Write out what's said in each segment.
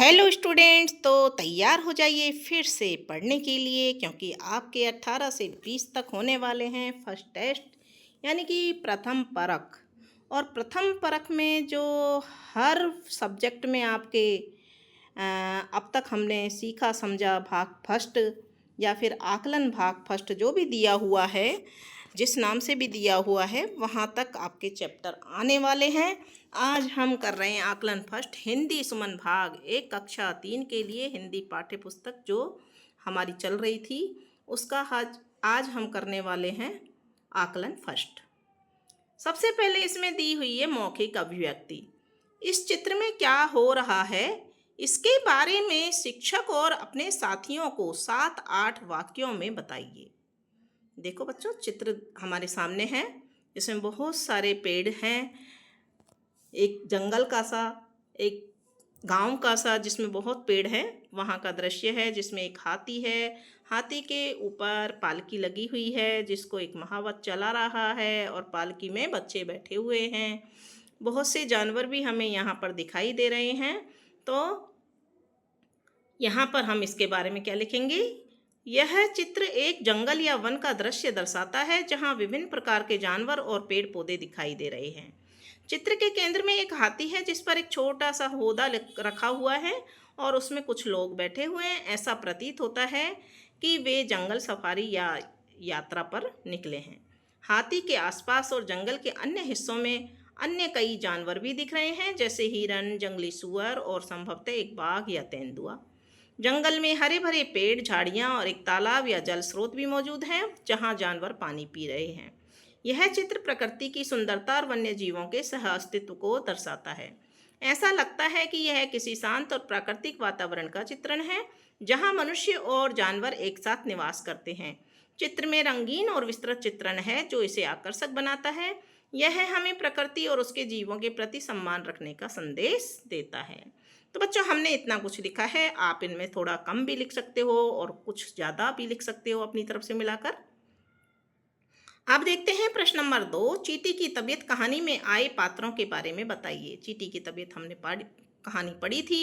Hello students. तो तैयार हो जाइए फिर से पढ़ने के लिए, क्योंकि आपके 18 से 20 तक होने वाले हैं फर्स्ट टेस्ट, यानी कि प्रथम परख। और प्रथम परख में जो हर सब्जेक्ट में आपके अब तक हमने सीखा समझा भाग फर्स्ट या फिर आकलन भाग फर्स्ट जो भी दिया हुआ है, जिस नाम से भी दिया हुआ है, वहाँ तक आपके चैप्टर आने वाले हैं। आज हम कर रहे हैं आकलन फर्स्ट हिंदी सुमन भाग एक कक्षा 3 के लिए हिंदी पाठ्य पुस्तक जो हमारी चल रही थी, उसका आज हम करने वाले हैं आकलन फर्स्ट। सबसे पहले इसमें दी हुई है मौखिक अभिव्यक्ति। इस चित्र में क्या हो रहा है, इसके बारे में शिक्षक और अपने साथियों को 7-8 वाक्यों में बताइए। देखो बच्चों, चित्र हमारे सामने है, इसमें बहुत सारे पेड़ हैं, एक जंगल का सा, एक गांव का सा जिसमें बहुत पेड़ हैं, वहाँ का दृश्य है जिसमें एक हाथी है। हाथी के ऊपर पालकी लगी हुई है जिसको एक महावत चला रहा है और पालकी में बच्चे बैठे हुए हैं। बहुत से जानवर भी हमें यहाँ पर दिखाई दे रहे हैं। तो यहाँ पर हम इसके बारे में क्या लिखेंगे? यह चित्र एक जंगल या वन का दृश्य दर्शाता है जहाँ विभिन्न प्रकार के जानवर और पेड़ पौधे दिखाई दे रहे हैं। चित्र के केंद्र में एक हाथी है जिस पर एक छोटा सा हौदा रखा हुआ है और उसमें कुछ लोग बैठे हुए हैं। ऐसा प्रतीत होता है कि वे जंगल सफारी या यात्रा पर निकले हैं। हाथी के आसपास और जंगल के अन्य हिस्सों में अन्य कई जानवर भी दिख रहे हैं, जैसे हिरन, जंगली सुअर और संभवतः एक बाघ या तेंदुआ। जंगल में हरे भरे पेड़, झाड़ियां और एक तालाब या जल स्रोत भी मौजूद हैं जहां जानवर पानी पी रहे हैं। यह चित्र प्रकृति की सुंदरता और वन्य जीवों के सह अस्तित्व को दर्शाता है। ऐसा लगता है कि यह किसी शांत और प्राकृतिक वातावरण का चित्रण है जहां मनुष्य और जानवर एक साथ निवास करते हैं। चित्र में रंगीन और विस्तृत चित्रण है जो इसे आकर्षक बनाता है। यह हमें प्रकृति और उसके जीवों के प्रति सम्मान रखने का संदेश देता है। तो बच्चों, हमने इतना कुछ लिखा है, आप इनमें थोड़ा कम भी लिख सकते हो और कुछ ज़्यादा भी लिख सकते हो अपनी तरफ से मिलाकर। अब देखते हैं प्रश्न नंबर 2। चींटी की तबीयत कहानी में आए पात्रों के बारे में बताइए। चींटी की तबीयत हमने कहानी पढ़ी थी,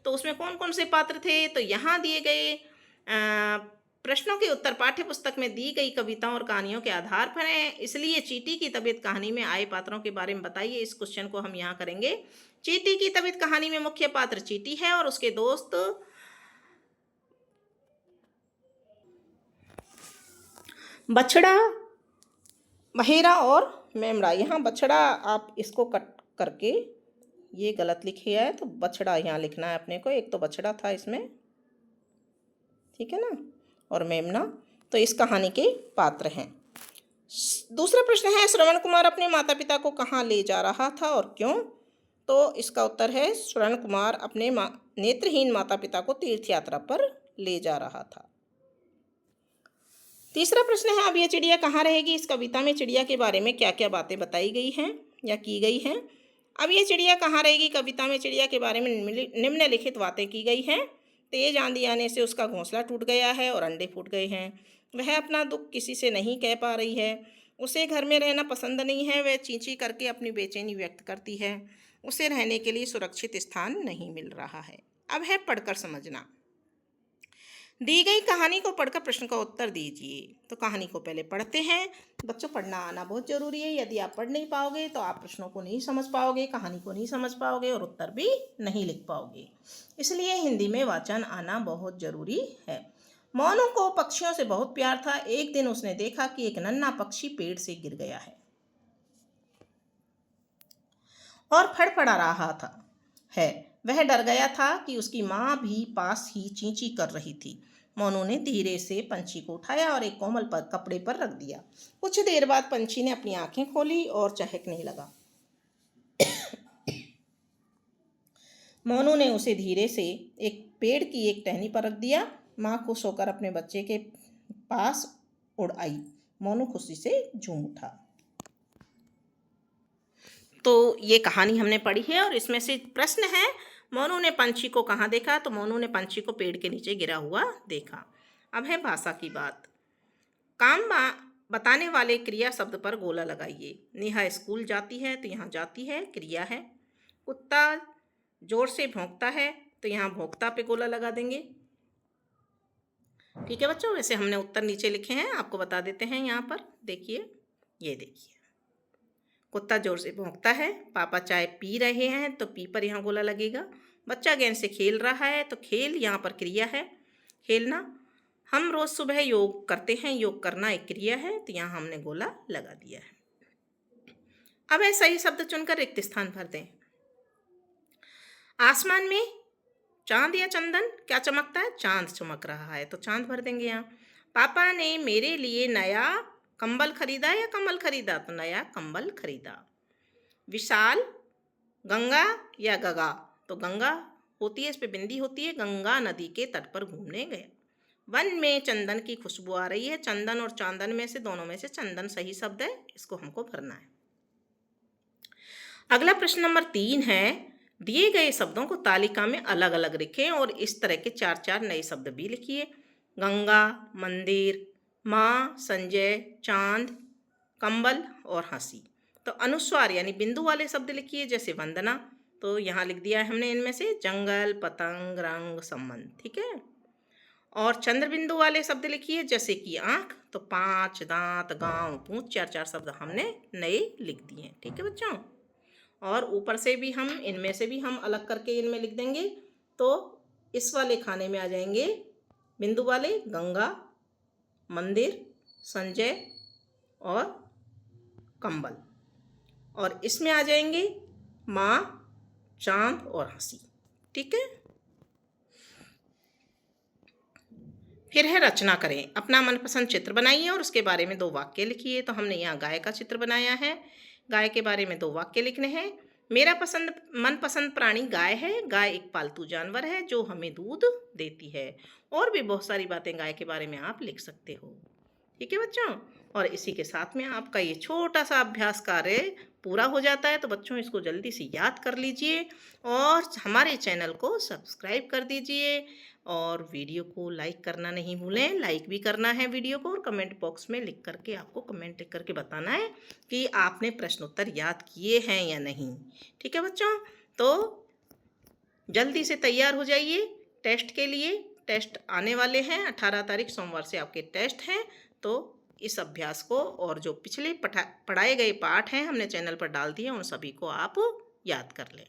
तो उसमें कौन कौन से पात्र थे? तो यहाँ दिए गए प्रश्नों के उत्तर पाठ्य पुस्तक में दी गई कविताओं और कहानियों के आधार पर हैं, इसलिए चींटी की तबीयत कहानी में आए पात्रों के बारे में बताइए। इस क्वेश्चन को हम यहाँ करेंगे। चींटी की तबीयत कहानी में मुख्य पात्र चींटी है और उसके दोस्त बछड़ा, बहेरा और मेमड़ा। यहाँ बछड़ा आप इसको कट करके ये गलत लिखे है, तो बछड़ा यहाँ लिखना है अपने को। एक तो बछड़ा था इसमें, ठीक है ना, और मेमना तो इस कहानी के पात्र हैं। दूसरा प्रश्न है, श्रवण कुमार अपने माता पिता को कहाँ ले जा रहा था और क्यों? तो इसका उत्तर है, श्रवण कुमार अपने नेत्रहीन माता पिता को तीर्थ यात्रा पर ले जा रहा था। तीसरा प्रश्न है, अब यह चिड़िया कहाँ रहेगी? इस कविता में चिड़िया के बारे में क्या क्या बातें बताई गई हैं या की गई हैं? अब यह चिड़िया कहाँ रहेगी? कविता में चिड़िया के बारे में निम्नलिखित बातें की गई हैं। तेज आंधी आने से उसका घोंसला टूट गया है और अंडे फूट गए हैं। वह अपना दुख किसी से नहीं कह पा रही है। उसे घर में रहना पसंद नहीं है। वह चींची करके अपनी बेचैनी व्यक्त करती है। उसे रहने के लिए सुरक्षित स्थान नहीं मिल रहा है। अब है पढ़कर समझना। दी गई कहानी को पढ़कर प्रश्न का उत्तर दीजिए। तो कहानी को पहले पढ़ते हैं। बच्चों, पढ़ना आना बहुत जरूरी है। यदि आप पढ़ नहीं पाओगे तो आप प्रश्नों को नहीं समझ पाओगे, कहानी को नहीं समझ पाओगे और उत्तर भी नहीं लिख पाओगे। इसलिए हिंदी में वाचन आना बहुत जरूरी है। मोनू को पक्षियों से बहुत प्यार था। एक दिन उसने देखा कि एक नन्हा पक्षी पेड़ से गिर गया है और फड़फड़ा रहा था। वह डर गया था कि उसकी माँ भी पास ही चींची कर रही थी। मोनू ने धीरे से पंछी को उठाया और एक कोमल कपड़े पर रख दिया। कुछ देर बाद पंछी ने अपनी आंखें खोली और चहकने लगा। मोनू ने उसे धीरे से एक पेड़ की एक टहनी पर रख दिया। माँ खुश होकर अपने बच्चे के पास उड़ आई। मोनू खुशी से झूम उठा। तो ये कहानी हमने पढ़ी है और इसमें से प्रश्न है, मोनू ने पंछी को कहाँ देखा? तो मोनू ने पंछी को पेड़ के नीचे गिरा हुआ देखा। अब है भाषा की बात। काम बताने वाले क्रिया शब्द पर गोला लगाइए। नेहा स्कूल जाती है, तो यहाँ जाती है क्रिया है। कुत्ता जोर से भौंकता है, तो यहाँ भोक्ता पे गोला लगा देंगे। ठीक है बच्चों, वैसे हमने उत्तर नीचे लिखे हैं, आपको बता देते हैं। यहाँ पर देखिए, ये देखिए, कुत्ता जोर से भौंकता है, पापा चाय पी रहे हैं तो पी पर यहाँ गोला लगेगा। बच्चा गेंद से खेल रहा है तो खेल यहाँ पर क्रिया है, खेलना। हम रोज सुबह योग करते हैं, योग करना एक क्रिया है, तो यहाँ हमने गोला लगा दिया है। अब ऐसा ही शब्द चुनकर रिक्त स्थान भर दें। आसमान में चांद या चंदन क्या चमकता है? चांद चमक रहा है, तो चांद भर देंगे यहाँ। पापा ने मेरे लिए नया कंबल खरीदा या कम्बल खरीदा? तो नया कंबल खरीदा। विशाल गंगा या गगा? तो गंगा होती है, इस पे बिंदी होती है। गंगा नदी के तट पर घूमने गया। वन में चंदन की खुशबू आ रही है। चंदन और चांदन में से, दोनों में से चंदन सही शब्द है, इसको हमको भरना है। अगला प्रश्न नंबर 3 है, दिए गए शब्दों को तालिका में अलग अलग लिखें और इस तरह के 4-4 नए शब्द भी लिखिए। गंगा, मंदिर, माँ, संजय, चांद, कंबल और हंसी। तो अनुस्वार यानी बिंदु वाले शब्द लिखिए, जैसे वंदना, तो यहाँ लिख दिया है हमने इनमें से जंगल, पतंग, रंग, संबंध। ठीक है। और चंद्र बिंदु वाले शब्द लिखिए, जैसे कि आँख, तो 5, दांत, गांव, पूंछ, 4-4 शब्द हमने नए लिख दिए हैं। ठीक है बच्चों। और ऊपर से भी हम इनमें से भी हम अलग करके इनमें लिख देंगे, तो इस वाले खाने में आ जाएंगे बिंदु वाले गंगा, मंदिर, संजय और कंबल, और इसमें आ जाएंगे माँ, चांद और हंसी। ठीक है। फिर है रचना करें। अपना मनपसंद चित्र बनाइए और उसके बारे में 2 वाक्य लिखिए। तो हमने यहाँ गाय का चित्र बनाया है, गाय के बारे में 2 वाक्य लिखने हैं। मेरा मनपसंद प्राणी गाय है। गाय एक पालतू जानवर है जो हमें दूध देती है। और भी बहुत सारी बातें गाय के बारे में आप लिख सकते हो। ठीक है बच्चों। और इसी के साथ में आपका ये छोटा सा अभ्यास कार्य पूरा हो जाता है। तो बच्चों इसको जल्दी से याद कर लीजिए और हमारे चैनल को सब्सक्राइब कर दीजिए और वीडियो को लाइक करना नहीं भूलें। लाइक भी करना है वीडियो को, और कमेंट बॉक्स में लिख करके आपको कमेंट लिख करके बताना है कि आपने प्रश्न उत्तर याद किए हैं या नहीं। ठीक है बच्चों। तो जल्दी से तैयार हो जाइए टेस्ट के लिए। टेस्ट आने वाले हैं, 18 तारीख सोमवार से आपके टेस्ट हैं। तो इस अभ्यास को और जो पिछले पढ़ाए गए पाठ हैं हमने चैनल पर डाल दिए, उन सभी को आप याद कर लें।